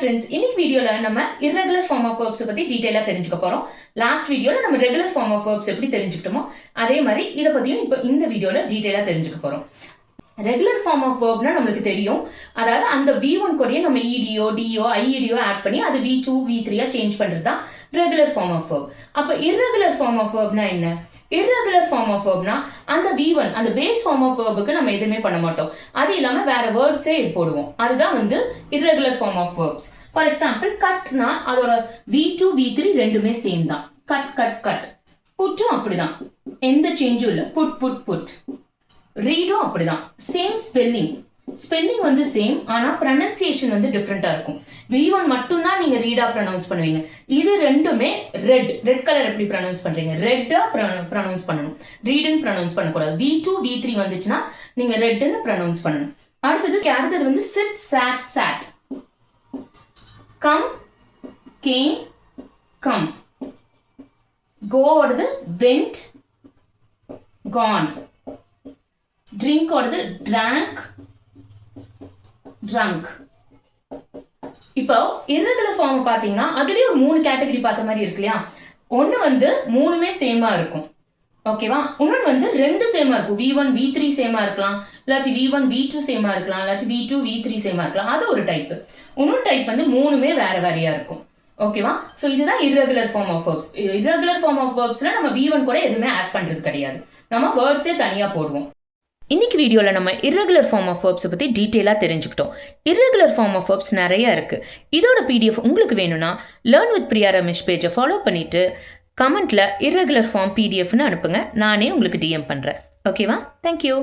friends, இன்னைக்கு வீடியோல நம்ம irregular form of verbs பத்தி டீடைலா தெரிஞ்சுக்க போறோம். லாஸ்ட் வீடியோல நம்ம ரெகுலர் ஃபார்ம் ஆஃப் verbs எப்படி தெரிஞ்சுக்கிட்டோமோ அதே மாதிரி இத பத்தியும் இப்போ இந்த வீடியோல டீடைலா தெரிஞ்சுக்க போறோம். ரெகுலர் ஃபார்ம் ஆஃப் verbனா நமக்கு தெரியும். அதாவது அந்த V1 கூடயே நம்ம EDO, DO, IEDO ஆட் பண்ணி அது V2, V3 சேஞ்ச் பண்றது தான் ரெகுலர் ஃபார்ம் ஆஃப் verb. அப்ப irregular form of verbனா என்ன? irregular form of verbனா அந்த V1 அந்த பேஸ் ஃபார்ம் ஆஃப் verbக்கு நம்ம எதுவுமே பண்ண மாட்டோம். அது இல்லாம வேற வேர்ட்ஸே போடுவோம். அதுதான் வந்து irregular form of verbs. For example கட்னா அதோட V2, V3 ரெண்டுமே சேம் தான். Cut cut cut. புட்டும் அப்படிதான், எந்த சேஞ்சும் இல்லை. Put put put. ரீடும் அப்படிதான், சேம் ஸ்பெல்லிங். ஸ்பெல்லிங் வந்து சேம், ஆனா ப்ரொனன்சியேஷன் வந்து டிஃப்ரெண்டா இருக்கும். V1 மட்டும் தான் நீங்க ரீடா ப்ரொனவுன்ஸ் பண்ணுவீங்க. இது ரெண்டுமே ரெட் கலர் எப்படி ப்ரொனவுன்ஸ் பண்றீங்க? ரெட்டா ப்ரொனவுன்ஸ் பண்ணணும், ரீடுன்னு ப்ரொனவுன்ஸ் பண்ணக்கூடாது. V2, V3 வந்துச்சுன்னா நீங்க ரெட்னு ப்ரொனவுன்ஸ் பண்ணணும். அடுத்தது வந்து sit, sat, sat. Come, came, come. Go ஓடுது வெண்ட், கான். ட்ரிங்க் ஓடுது ட்ராங்க், ட்ரங்க். இப்போ irregular ஃபார்ம் பாத்தீங்கன்னா அதுலயே ஒரு 3 கேட்டகரி பார்த்த மாதிரி இருக்கு இல்லையா? ஒன்னு வந்து மூணுமே சேமா இருக்கும், ஓகேவா? இன்னொன்று வந்து ரெண்டு சேமா இருக்கும். V1, V3 சேமா இருக்கலாம், இல்லாட்டி V1, V2 சேமா இருக்கலாம், இல்லாட்டி V2, V3 சேமா இருக்கலாம். அது ஒரு டைப். இன்னொரு டைப் வந்து மூணுமே வேற வேறையா இருக்கும், ஓகேவா? ஸோ இதுதான் irregular form of verbs. irregular form of verbsல நம்ம V1 கூட எதுவுமே ஆட் பண்றது கிடையாது, நம்ம வேர்ட்ஸே தனியா போடுவோம். இன்னைக்கு வீடியோவில் நம்ம irregular form of verbs பற்றி டீட்டெயிலாக தெரிஞ்சுக்கிட்டோம். irregular form of verbs நிறைய இருக்குது. இதோட PDF உங்களுக்கு வேணும்னா லேர்ன் வித் பிரியா ரமேஷ் பேஜை ஃபாலோ பண்ணிவிட்டு கமெண்ட்டில் irregular form PDFன்னு அனுப்புங்க. நானே உங்களுக்கு DM பண்ணுறேன், ஓகேவா? தேங்க்யூ.